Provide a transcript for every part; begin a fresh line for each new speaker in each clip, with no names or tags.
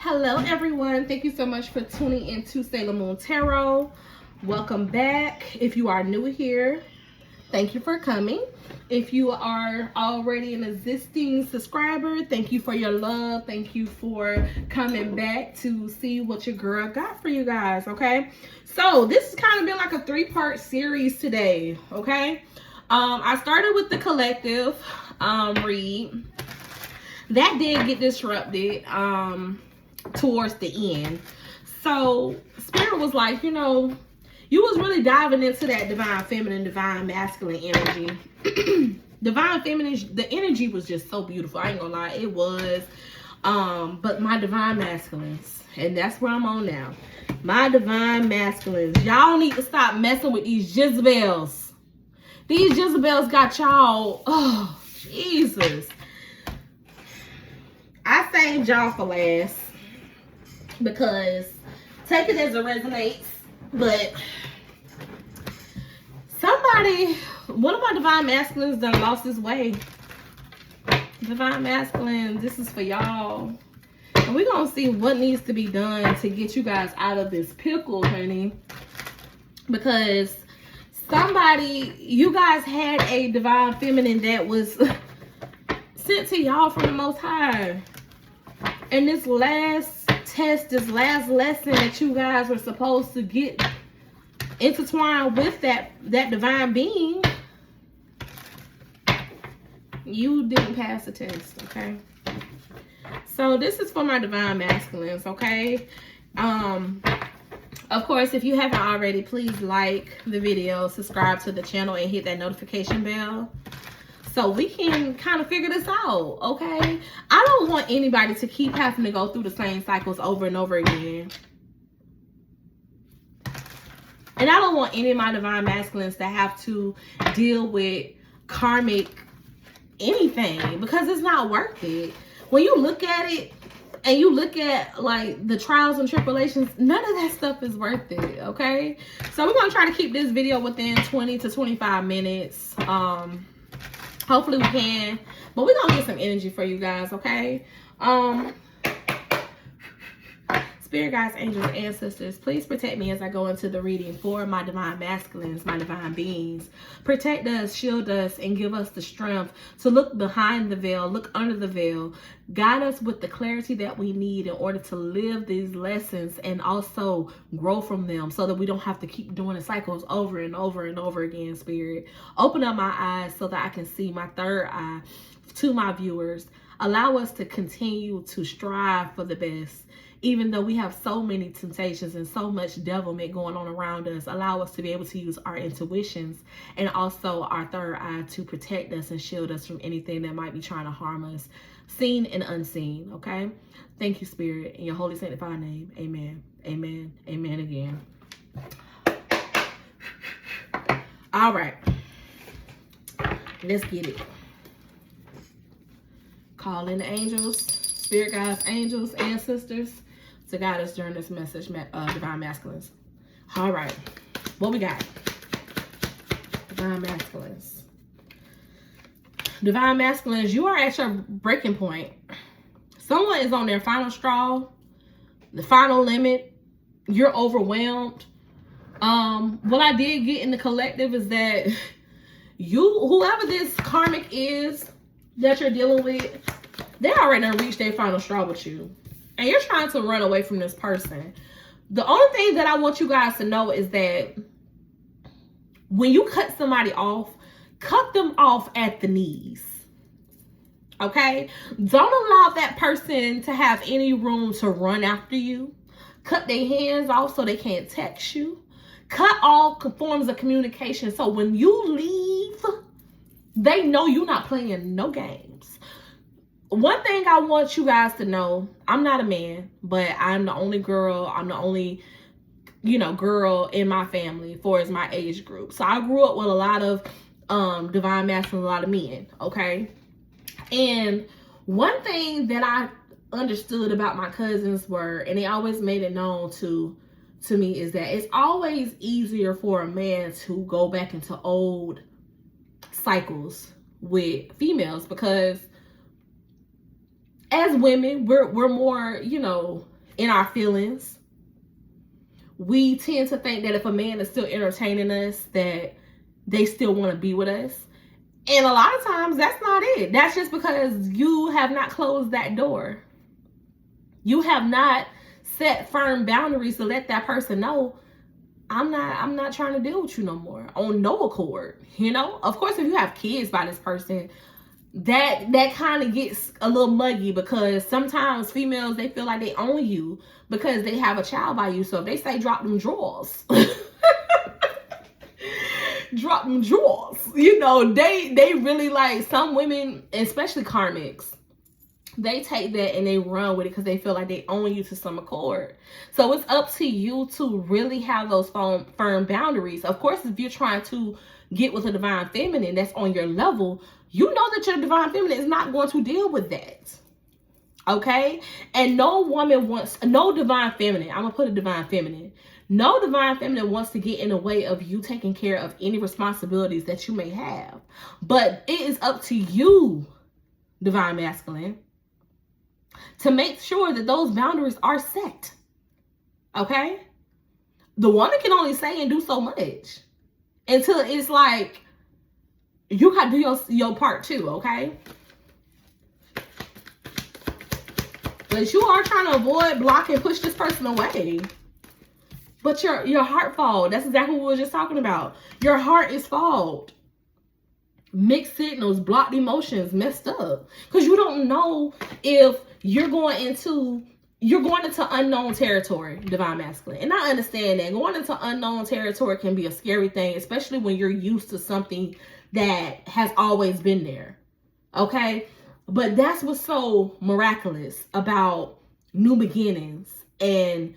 Hello everyone, thank you so much for tuning into Sailor Moon Tarot. Welcome back. If you are new here, thank you for coming. If you are already an existing subscriber, thank you for your love. Thank you for coming back to see what your girl got for you guys, okay? So this has kind of been like a 3-part series today, okay? I started with the collective read. That did get disrupted towards the end. So Spirit was like, you know, you was really diving into that divine feminine, divine masculine energy. Divine feminine, the energy was just so beautiful. I ain't gonna lie, it was. But my divine masculines, and that's where I'm on now. My divine masculines, y'all need to stop messing with these Jezebels. These Jezebels got y'all, oh Jesus. I saved y'all for last because take it as it resonates, but somebody, one of my divine masculines done lost his way. Divine masculine, this is for y'all. And we're going to see what needs to be done to get you guys out of this pickle, honey. Because somebody, you guys had a divine feminine that was sent to y'all from the Most High. And this last test, this last lesson that you guys were supposed to get intertwined with that divine being, you didn't pass the test, okay? So this is for my divine masculines, okay? Of course, if you haven't already, please like the video, subscribe to the channel, and hit that notification bell so we can kind of figure this out, okay? I don't want anybody to keep having to go through the same cycles over and over again. And I don't want any of my divine masculines to have to deal with karmic anything, because it's not worth it. When you look at it and you look at like the trials and tribulations, none of that stuff is worth it, okay? So we're going to try to keep this video within 20 to 25 minutes. Hopefully we can, but we're gonna get some energy for you guys, okay? Spirit guides, angels, ancestors, please protect me as I go into the reading for my divine masculines, my divine beings. Protect us, shield us, and give us the strength to look behind the veil, look under the veil. Guide us with the clarity that we need in order to live these lessons and also grow from them so that we don't have to keep doing the cycles over and over and over again, Spirit. Open up my eyes so that I can see, my third eye, to my viewers. Allow us to continue to strive for the best. Even though we have so many temptations and so much devilment going on around us, allow us to be able to use our intuitions and also our third eye to protect us and shield us from anything that might be trying to harm us, seen and unseen, okay? Thank you, Spirit. In your holy sanctified name, amen, amen, amen again. All right. Let's get it. Call in the angels, spirit guides, angels, ancestors, to guide us during this message, divine masculines. All right, what we got? Divine masculines. Divine masculines, you are at your breaking point. Someone is on their final straw, the final limit. You're overwhelmed. What I did get in the collective is that whoever this karmic is that you're dealing with, they already reached their final straw with you. And you're trying to run away from this person. The only thing that I want you guys to know is that when you cut somebody off, cut them off at the knees. Okay? Don't allow that person to have any room to run after you. Cut their hands off so they can't text you. Cut all forms of communication so when you leave, they know you're not playing no games. One thing I want you guys to know, I'm not a man, but I'm the only girl. I'm the only, girl in my family for as my age group. So I grew up with a lot of divine masculine, a lot of men, okay? And one thing that I understood about my cousins and they always made it known to me, is that it's always easier for a man to go back into old cycles with females, because as women, we're more, in our feelings. We tend to think that if a man is still entertaining us, that they still want to be with us. And a lot of times that's not it. That's just because you have not closed that door. You have not set firm boundaries to let that person know, I'm not trying to deal with you no more on no accord. You know, of course, if you have kids by this person, that kind of gets a little muggy, because sometimes females, they feel like they own you because they have a child by you. So if they say drop them drawers, drop them drawers, you know, they really, like, some women, especially karmics, they take that and they run with it because they feel like they own you to some accord. So it's up to you to really have those firm boundaries. Of course, if you're trying to get with a divine feminine that's on your level, you know that your divine feminine is not going to deal with that. Okay? And no woman wants, no divine feminine, I'm going to put a divine feminine. No divine feminine wants to get in the way of you taking care of any responsibilities that you may have. But it is up to you, divine masculine, to make sure that those boundaries are set. Okay? The woman can only say and do so much until it's like, you got to do your part too, okay? But you are trying to avoid, block, and push this person away. But your heart fogged. That's exactly what we were just talking about. Your heart is fogged. Mixed signals, blocked emotions, messed up. Because you don't know if you're going into unknown territory, divine masculine. And I understand that. Going into unknown territory can be a scary thing, especially when you're used to something that has always been there. Okay? But that's what's so miraculous about new beginnings and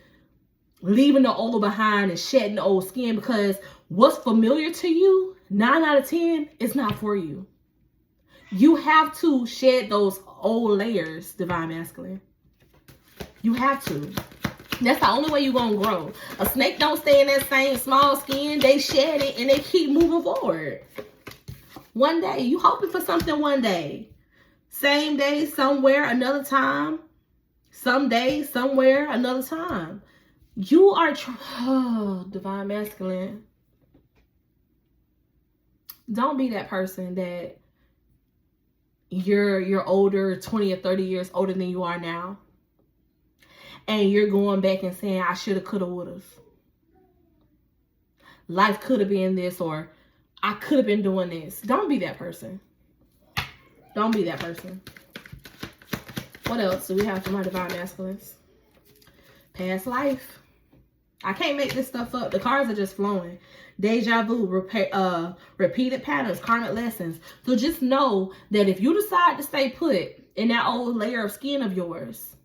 leaving the old behind and shedding the old skin, because what's familiar to you, 9 out of 10, is not for you. You have to shed those old layers, divine masculine. You have to. That's the only way you're going to grow. A snake don't stay in that same small skin. They shed it and they keep moving forward. One day, you hoping for something one day. Same day, somewhere, another time. Someday, somewhere, another time. You are divine masculine. Don't be that person that you're older, 20 or 30 years older than you are now, and you're going back and saying, I shoulda, coulda, woulda. Life could have been this, or I could have been doing this. Don't be that person. Don't be that person. What else do we have for my divine masculines? Past life. I can't make this stuff up. The cards are just flowing. Deja vu, repeated patterns, karmic lessons. So just know that if you decide to stay put in that old layer of skin of yours,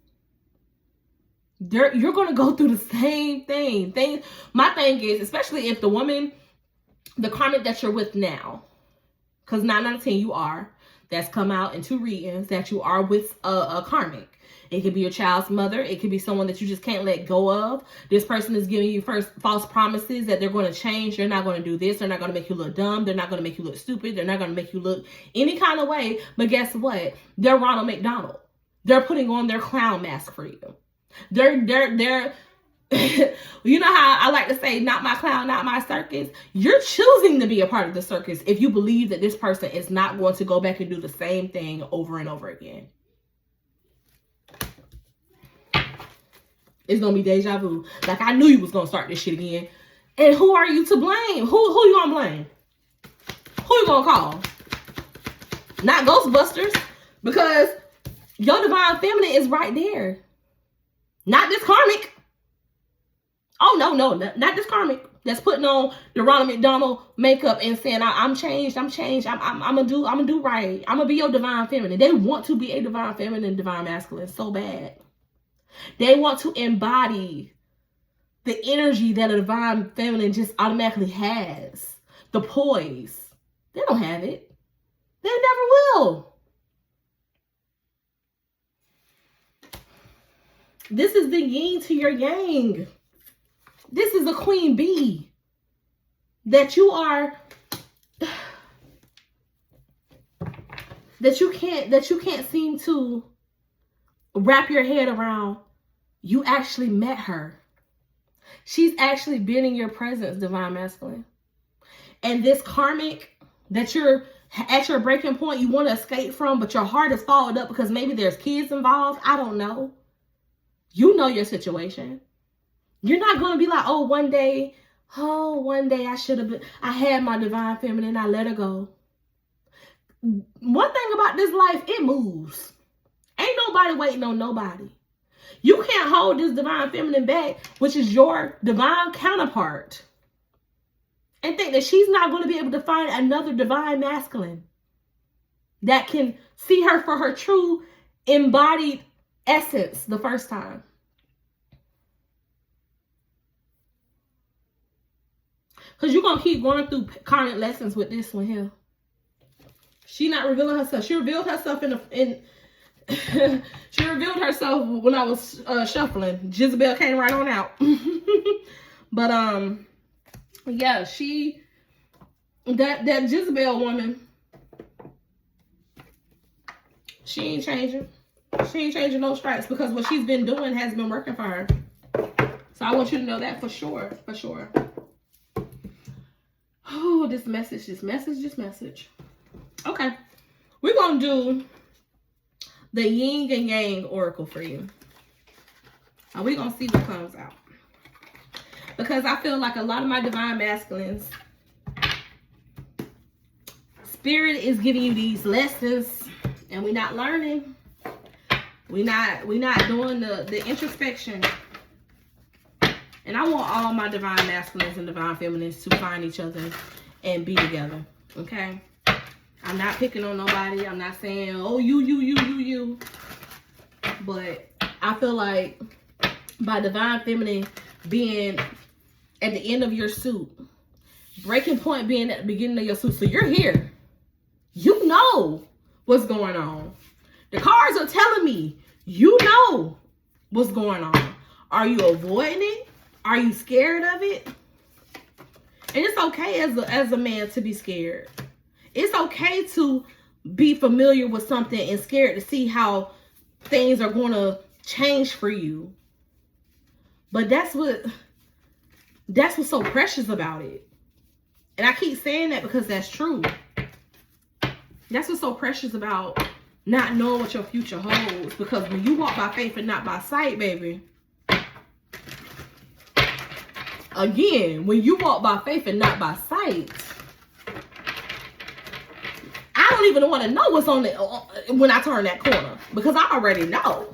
you're going to go through the same thing. My thing is, especially if the woman, the karmic that you're with now, because 9 out of 10 you are, that's come out in 2 readings, that you are with a karmic. It could be your child's mother. It could be someone that you just can't let go of. This person is giving you false promises that they're going to change. They're not going to do this. They're not going to make you look dumb. They're not going to make you look stupid. They're not going to make you look any kind of way. But guess what? They're Ronald McDonald. They're putting on their clown mask for you. They're you know how I like to say, not my clown, not my circus. You're choosing to be a part of the circus if you believe that this person is not going to go back and do the same thing over and over again. It's going to be deja vu. Like, I knew you was going to start this shit again. And who are you to blame? Who you going to blame? Who you going to call? Not Ghostbusters. Because your divine feminine is right there. Not this karmic. Oh, no, not this karmic that's putting on the Ronald McDonald makeup and saying, I'm changed. I'm going to do right. I'm going to be your divine feminine. They want to be a divine feminine, divine masculine so bad. They want to embody the energy that a divine feminine just automatically has. The poise. They don't have it. They never will. This is the yin to your yang. This is the queen bee that you are, that you can't seem to wrap your head around You actually met her. She's actually been in your presence, divine masculine. And this karmic that you're at your breaking point, you want to escape from, but your heart is followed up because maybe there's kids involved. I don't know. You know your situation. You're not going to be like, oh, one day I had my divine feminine, I let her go. One thing about this life, it moves. Ain't nobody waiting on nobody. You can't hold this divine feminine back, which is your divine counterpart, and think that she's not going to be able to find another divine masculine that can see her for her true embodied essence the first time. Because you're going to keep going through karmic lessons with this one here. She not revealing herself. She revealed herself she revealed herself when I was shuffling. Jezebel came right on out. But yeah, that Jezebel woman, she ain't changing. She ain't changing no stripes, because what she's been doing has been working for her. So I want you to know that for sure. For sure. Oh, this message. Okay. We're going to do the yin and yang oracle for you. And we're going to see what comes out. Because I feel like a lot of my divine masculines, spirit is giving you these lessons and we're not learning. We're not doing the introspection. And I want all my divine masculines and divine feminines to find each other and be together. Okay? I'm not picking on nobody. I'm not saying, oh, you. But I feel like by divine feminine being at the end of your suit, breaking point being at the beginning of your suit. So you're here. You know what's going on. The cards are telling me you know what's going on. Are you avoiding it? Are you scared of it? And it's okay as a man to be scared. It's okay to be familiar with something and scared to see how things are going to change for you. But that's what's so precious about it. And I keep saying that because that's true. That's what's so precious about not knowing what your future holds. Because when you walk by faith and not by sight, baby. Again, when you walk by faith and not by sight, I don't even want to know what's on it when I turn that corner. Because I already know.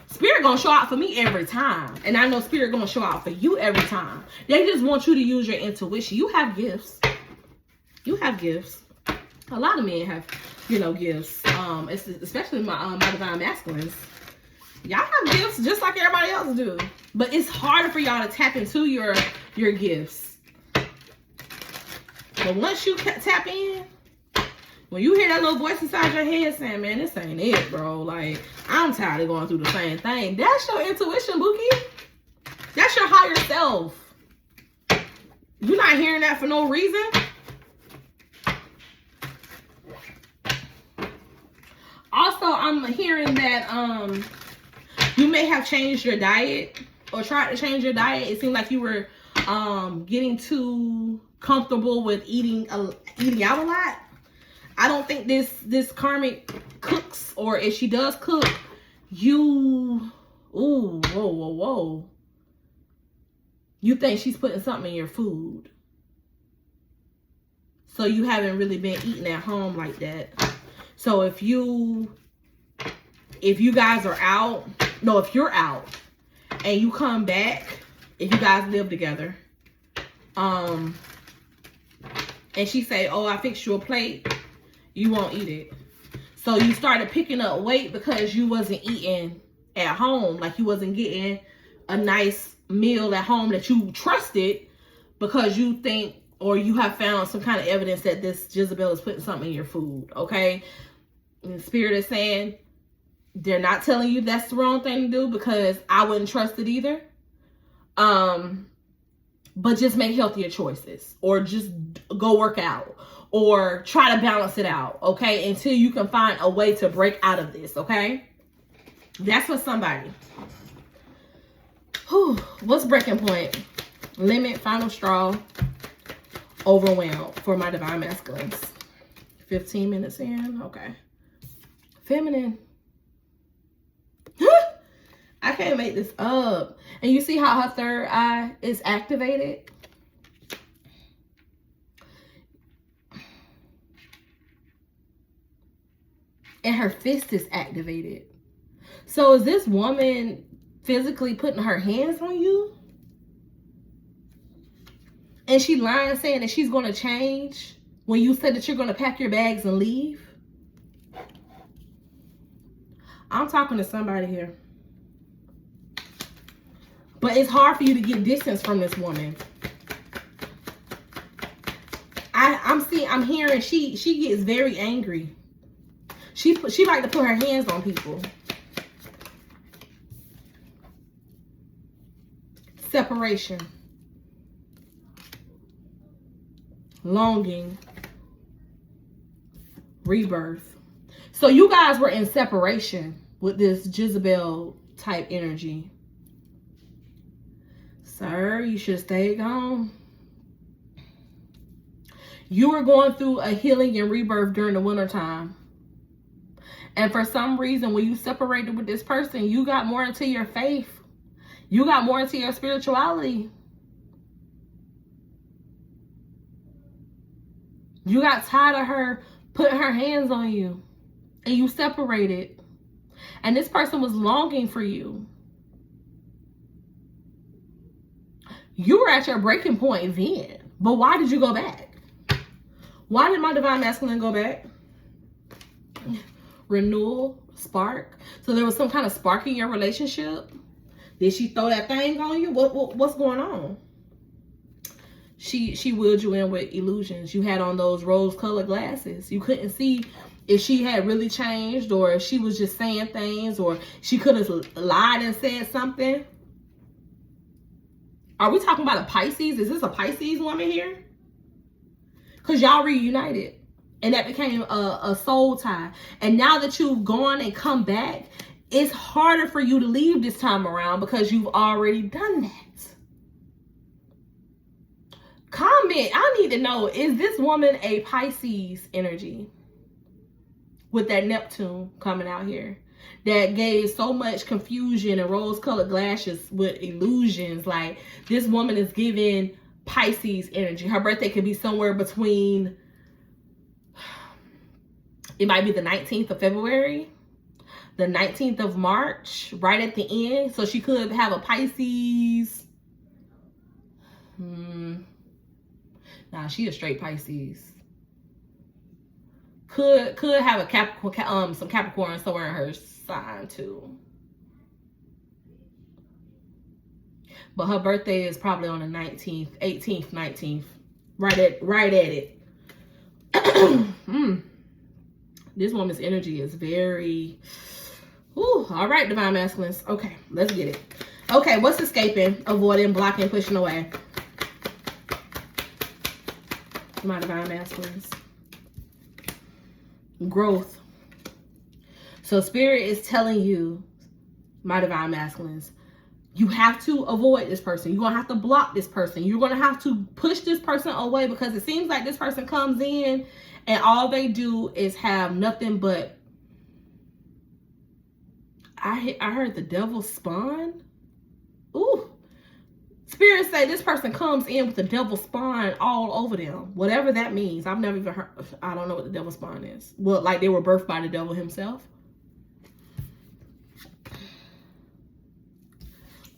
Spirit gonna show out for me every time. And I know Spirit gonna show out for you every time. They just want you to use your intuition. You have gifts. You have gifts. A lot of men have, gifts. Especially my divine masculines. Y'all have gifts just like everybody else do. But it's harder for y'all to tap into your gifts. But once you tap in, when you hear that little voice inside your head saying, man, this ain't it, bro. Like, I'm tired of going through the same thing. That's your intuition, Bookie. That's your higher self. You're not hearing that for no reason. Also, I'm hearing that you may have changed your diet or tried to change your diet. It seemed like you were getting too comfortable with eating out a lot. I don't think this karmic cooks, or if she does cook, whoa. You think she's putting something in your food. So you haven't really been eating at home like that. So if you guys are out, if you're out and you come back, if you guys live together, and she say, oh, I fixed you a plate, you won't eat it. So you started picking up weight because you wasn't eating at home. Like you wasn't getting a nice meal at home that you trusted, because you think, or you have found some kind of evidence that this Jezebel is putting something in your food. Okay. And the Spirit is saying, they're not telling you that's the wrong thing to do, because I wouldn't trust it either. But just make healthier choices, or just go work out, or try to balance it out, okay? Until you can find a way to break out of this, okay? That's for somebody. Whew. What's breaking point? Limit, final straw, overwhelmed for my divine masculines. 15 minutes in. Okay. Feminine. I can't make this up. And you see how her third eye is activated? And her fist is activated. So is this woman physically putting her hands on you? And she lying saying that she's going to change when you said that you're going to pack your bags and leave? I'm talking to somebody here. But it's hard for you to get distance from this woman. I'm hearing she gets very angry. She like to put her hands on people. Separation. Longing. Rebirth. So you guys were in separation with this Jezebel type energy. Sir, you should stay gone. You were going through a healing and rebirth during the wintertime. And for some reason, when you separated with this person, you got more into your faith. You got more into your spirituality. You got tired of her putting her hands on you. And you separated. And this person was longing for you. You were at your breaking point then. But why did you go back? Why did my divine masculine go back? Renewal, spark. So there was some kind of spark in your relationship. Did she throw that thing on you? What's going on? She wheeled you in with illusions. You had on those rose-colored glasses. You couldn't see if she had really changed, or if she was just saying things, or she could have lied and said something. Are we talking about a Pisces? Is this a Pisces woman here? Because y'all reunited. And that became a soul tie. And now that you've gone and come back, it's harder for you to leave this time around because you've already done that. Comment. I need to know, is this woman a Pisces energy? With that Neptune coming out here. That gave so much confusion and rose-colored glasses with illusions. Like, this woman is giving Pisces energy. Her birthday could be somewhere between... It might be the 19th of February, the 19th of March, right at the end. So she could have a Pisces. Nah, she a straight Pisces. Could have a Capricorn, some Capricorn somewhere in her sign too. But her birthday is probably on the 19th, 18th, 19th, right at it. This woman's energy is very... Ooh, all right, divine masculines. Okay, let's get it. Okay, what's escaping, avoiding, blocking, pushing away? My divine masculines. Growth. So spirit is telling you, my divine masculines, you have to avoid this person. You're going to have to block this person. You're going to have to push this person away, because it seems like this person comes in and all they do is have nothing but... I heard the devil's spawn. Ooh. Spirit say this person comes in with the devil's spawn all over them. Whatever that means. I've never even heard... I don't know what the devil's spawn is. Well, like they were birthed by the devil himself.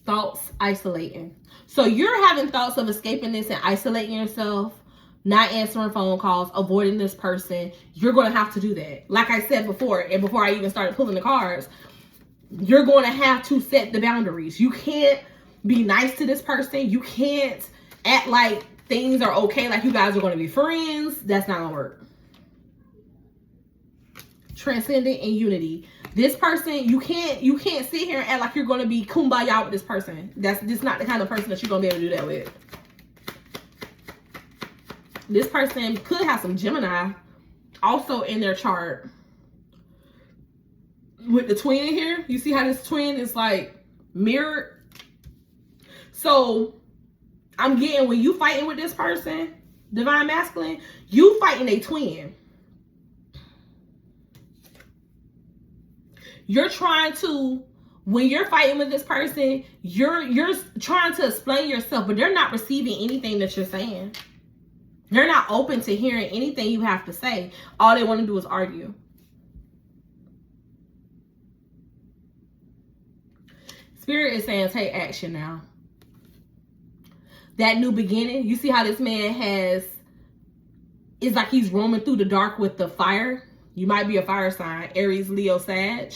Thoughts isolating. So you're having thoughts of escaping this and isolating yourself, not answering phone calls, avoiding this person. You're going to have to do that. Like I said before, and before I even started pulling the cards, you're going to have to set the boundaries. You can't be nice to this person. You can't act like things are okay, like you guys are going to be friends. That's not going to work. Transcendent and unity. This person, you can't sit here and act like you're going to be kumbaya with this person. That's just not the kind of person that you're going to be able to do that with. This person could have some Gemini also in their chart. With the twin here, you see how this twin is like mirrored? So I'm getting, when you fighting with this person, divine masculine, you fighting a twin. You're trying to, when you're fighting with this person, you're trying to explain yourself, but they're not receiving anything that you're saying. They're not open to hearing anything you have to say. All they want to do is argue. Spirit is saying take action now. That new beginning, you see how this man it's like he's roaming through the dark with the fire. You might be a fire sign, Aries, Leo, Sag.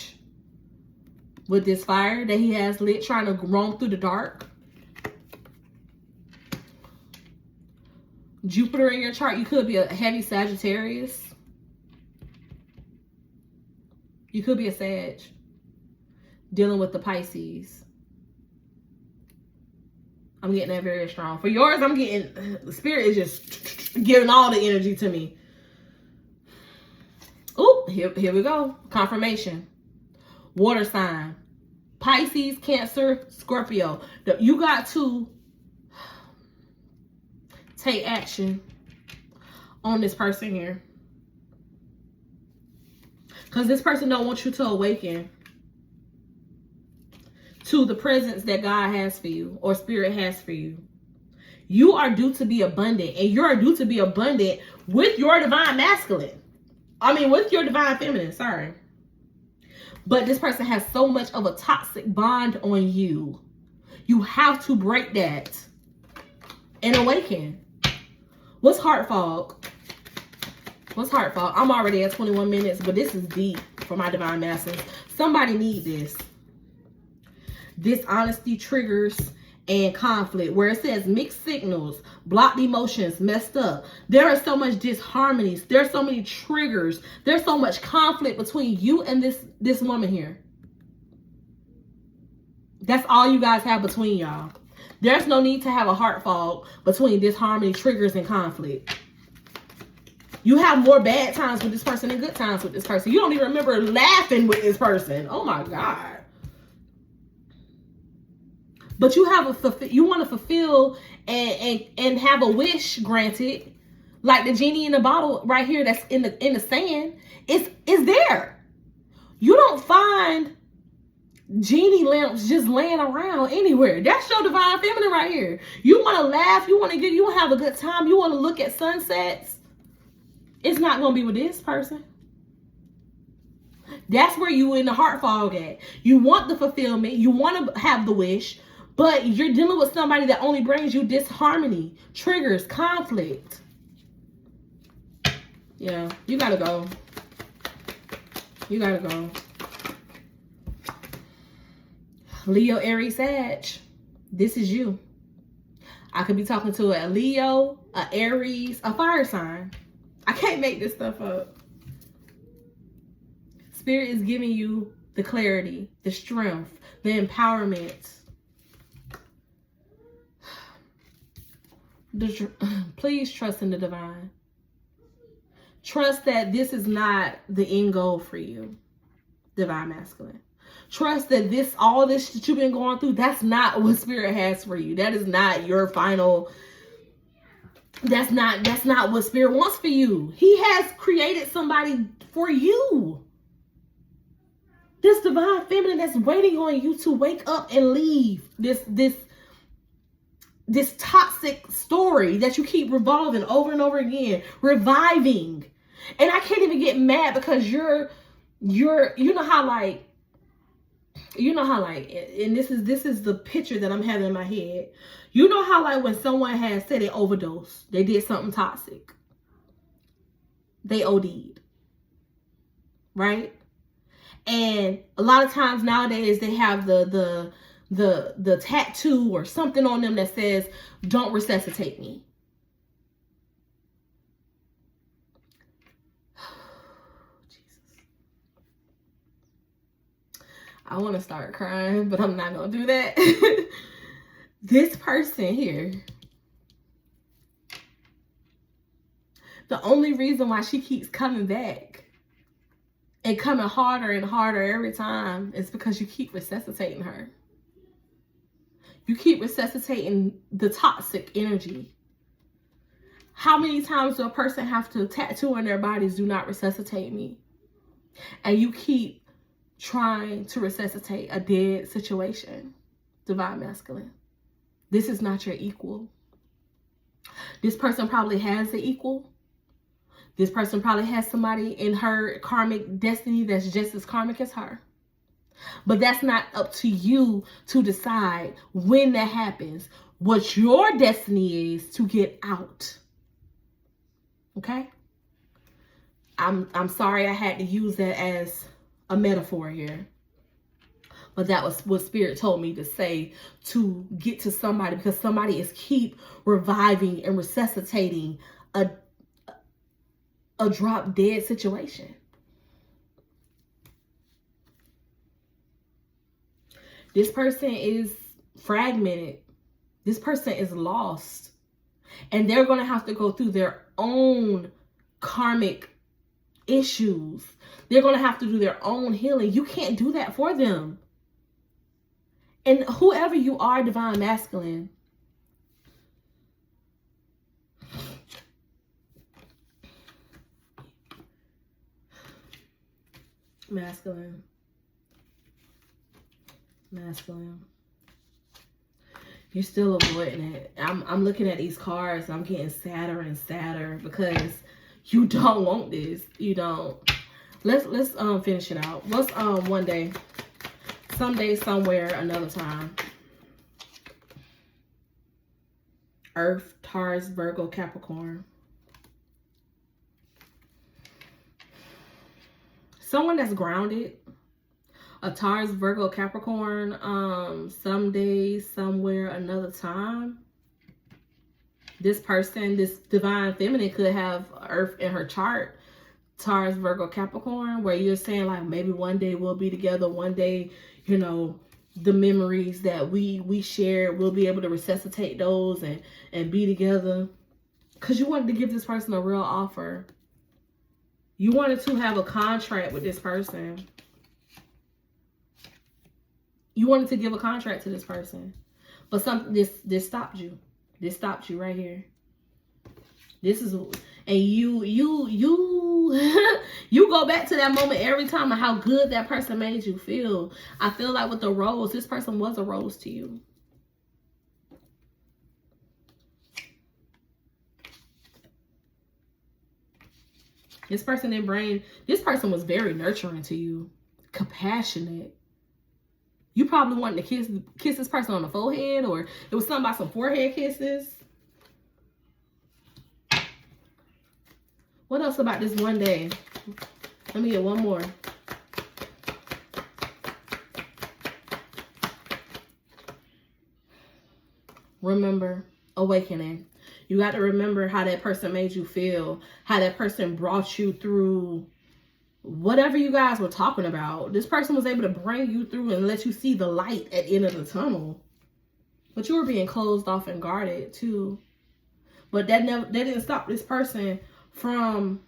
With this fire that he has lit, trying to roam through the dark. Jupiter in your chart, you could be a heavy Sagittarius. You could be a Sag. Dealing with the Pisces. I'm getting that very strong. For yours, I'm getting, the Spirit is just giving all the energy to me. Oh, here we go. Confirmation. Water sign. Pisces, Cancer, Scorpio. You got to take action on this person here. Because this person don't want you to awaken to the presence that God has for you or Spirit has for you. You are due to be abundant, and you are due to be abundant with your divine masculine. I mean, with your divine feminine, sorry. But this person has so much of a toxic bond on you. You have to break that and awaken. What's heart fog? What's heart fog? I'm already at 21 minutes, but this is deep for my divine masculine. Somebody need this. Dishonesty, triggers, and conflict. Where it says mixed signals, blocked emotions, messed up. There are so much disharmonies. There's so many triggers. There's so much conflict between you and this woman here. That's all you guys have between y'all. There's no need to have a heart fog between disharmony, triggers, and conflict. You have more bad times with this person than good times with this person. You don't even remember laughing with this person. Oh my God. But you you want to fulfill and have a wish granted, like the genie in the bottle right here that's in the sand. It's there. You don't find genie lamps just laying around anywhere. That's your divine feminine right here. You want to laugh. You want to have a good time. You want to look at sunsets. It's not going to be with this person. That's where you in the heart fog at. You want the fulfillment. You want to have the wish. But you're dealing with somebody that only brings you disharmony, triggers, conflict. Yeah, you gotta go. You gotta go. Leo, Aries, Sag. This is you. I could be talking to a Leo, a Aries, a fire sign. I can't make this stuff up. Spirit is giving you the clarity, the strength, the empowerment. Please trust in the divine. Trust that this is not the end goal for you, divine masculine. Trust that all this that you've been going through, that's not what Spirit has for you. That is not your final. That's not what Spirit wants for you. He has created somebody for you. This divine feminine that's waiting on you to wake up and leave this toxic story that you keep revolving over and over again, reviving. And I can't even get mad because you know how like, and this is the picture that I'm having in my head. You know how like when someone has said they overdosed, they did something toxic, they OD'd, right? And a lot of times nowadays they have the tattoo or something on them that says, "Don't resuscitate me." Jesus. I want to start crying, but I'm not going to do that. This person here, the only reason why she keeps coming back and coming harder and harder every time is because you keep resuscitating her. You keep resuscitating the toxic energy. How many times do a person have to tattoo on their bodies, do not resuscitate me? And you keep trying to resuscitate a dead situation. Divine Masculine. This is not your equal. This person probably has the equal. This person probably has somebody in her karmic destiny that's just as karmic as her. But that's not up to you to decide when that happens. What your destiny is to get out. Okay? I'm sorry I had to use that as a metaphor here. But that was what Spirit told me to say to get to somebody, because somebody is keep reviving and resuscitating a drop dead situation. This person is fragmented. This person is lost. And they're going to have to go through their own karmic issues. They're going to have to do their own healing. You can't do that for them. And whoever you are, Divine Masculine, masculine, you're still avoiding it. I'm looking at these cards. I'm getting sadder and sadder because you don't want this. You don't. Let's finish it out. What's one day, someday, somewhere, another time? Earth, Taurus, Virgo, Capricorn. Someone that's grounded. A Taurus, Virgo, Capricorn, someday, somewhere, another time. This person, this Divine Feminine, could have Earth in her chart. Taurus, Virgo, Capricorn, where you're saying like maybe one day we'll be together. One day, you know, the memories that we share, we'll be able to resuscitate those and be together. Because you wanted to give this person a real offer. You wanted to have a contract with this person. You wanted to give a contract to this person. But this stopped you. This stopped you right here. This is, and you go back to that moment every time of how good that person made you feel. I feel like with the rose, this person was a rose to you. This person was very nurturing to you, compassionate. You probably wanted to kiss this person on the forehead, or it was something about some forehead kisses. What else about this one day? Let me get one more. Remember, awakening. You got to remember how that person made you feel, how that person brought you through whatever you guys were talking about. This person was able to bring you through and let you see the light at the end of the tunnel. But you were being closed off and guarded too. But that didn't stop this person from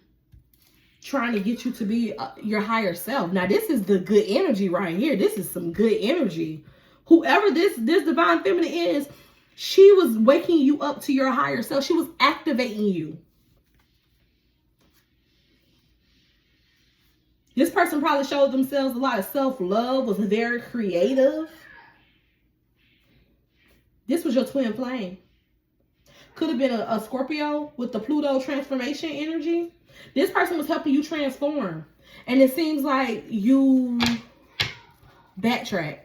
trying to get you to be your higher self. Now, this is the good energy right here. This is some good energy. Whoever this Divine Feminine is, she was waking you up to your higher self. She was activating you. This person probably showed themselves a lot of self-love, was very creative. This was your twin flame. Could have been a Scorpio with the Pluto transformation energy. This person was helping you transform. And it seems like you backtrack.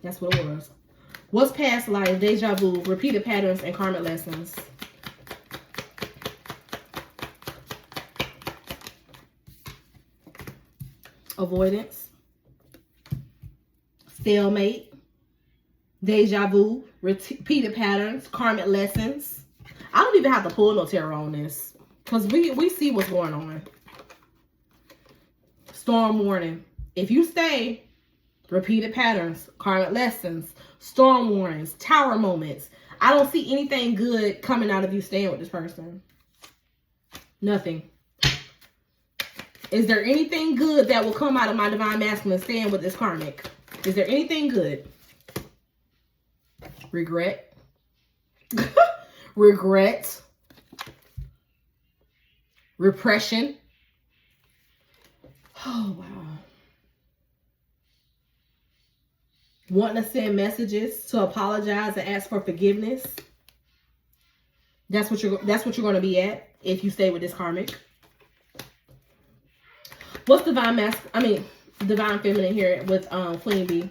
That's what it was. What's past life, deja vu, repeated patterns, and karmic lessons? Avoidance, stalemate, deja vu, repeated patterns, karmic lessons. I don't even have to pull no tarot on this because we see what's going on. Storm warning. If you stay, repeated patterns, karmic lessons, storm warnings, tower moments. I don't see anything good coming out of you staying with this person. Nothing. Is there anything good that will come out of my Divine Masculine staying with this karmic? Is there anything good? Regret. Regret. Repression. Oh, wow. Wanting to send messages to apologize and ask for forgiveness. That's what you're going to be at if you stay with this karmic. What's divine feminine here with Queen Bee?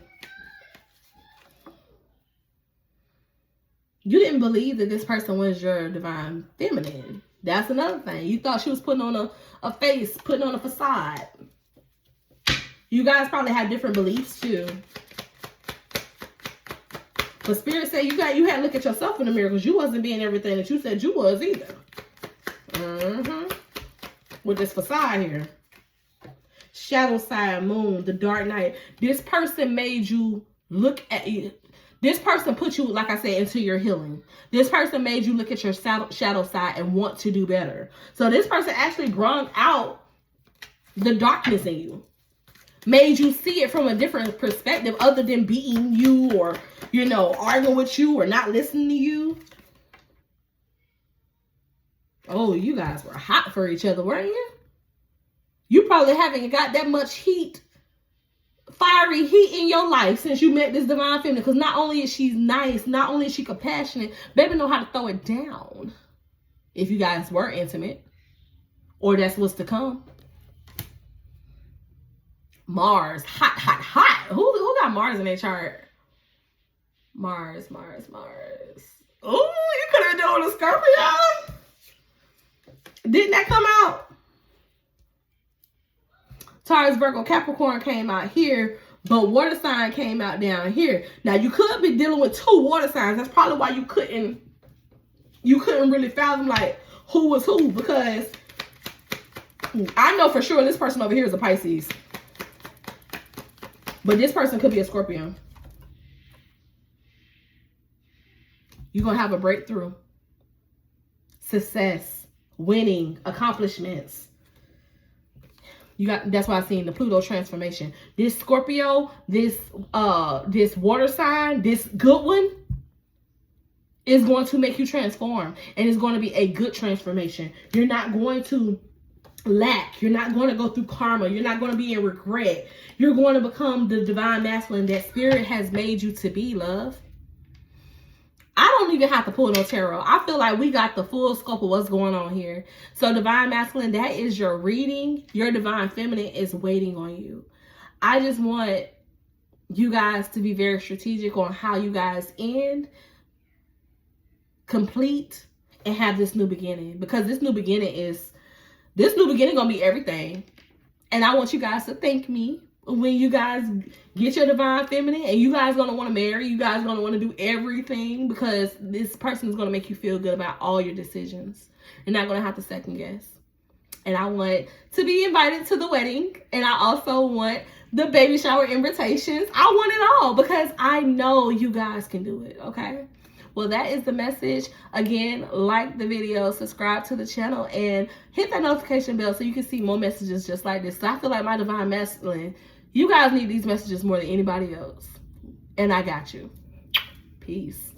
You didn't believe that this person was your divine feminine. That's another thing. You thought she was putting on a face, putting on a facade. You guys probably have different beliefs too. But Spirit said you had to look at yourself in the mirror because you wasn't being everything that you said you was either. With this facade here. Shadow side, moon, the dark night. This person made you look at you. This person put you, like I said, into your healing. This person made you look at your shadow side and want to do better. So this person actually brought out the darkness in you. Made you see it from a different perspective other than beating you or, you know, arguing with you or not listening to you. Oh, you guys were hot for each other, weren't you? You probably haven't got that much heat, fiery heat in your life since you met this divine feminine. Because not only is she nice, not only is she compassionate, baby know how to throw it down. If you guys were intimate. Or that's what's to come. Mars, hot, hot, hot. Who got Mars in their chart? Mars. Oh, you could have done a Scorpio. Didn't that come out? Taurus, Virgo, Capricorn came out here, but water sign came out down here. Now you could be dealing with two water signs. That's probably why you couldn't really fathom like who was who, because I know for sure this person over here is a Pisces. But this person could be a Scorpio. You're going to have a breakthrough. Success. Winning. Accomplishments. That's why I seen the Pluto transformation. This Scorpio, this water sign, this good one is going to make you transform. And it's going to be a good transformation. You're not going to lack. You're not going to go through karma. You're not going to be in regret. You're going to become the divine masculine that Spirit has made you to be, love. I don't even have to pull no tarot. I feel like we got the full scope of what's going on here. So divine masculine, that is your reading. Your divine feminine is waiting on you. I just want you guys to be very strategic on how you guys end, complete, and have this new beginning. Because this new beginning gonna be everything. And I want you guys to thank me when you guys get your divine feminine, and you guys gonna want to marry. You guys gonna want to do everything because this person is gonna make you feel good about all your decisions. You're not gonna have to second guess. And I want to be invited to the wedding, and I also want the baby shower invitations. I want it all because I know you guys can do it. Okay. Well, that is the message. Again, like the video, subscribe to the channel, and hit that notification bell so you can see more messages just like this. So I feel like my divine masculine, you guys need these messages more than anybody else. And I got you. Peace.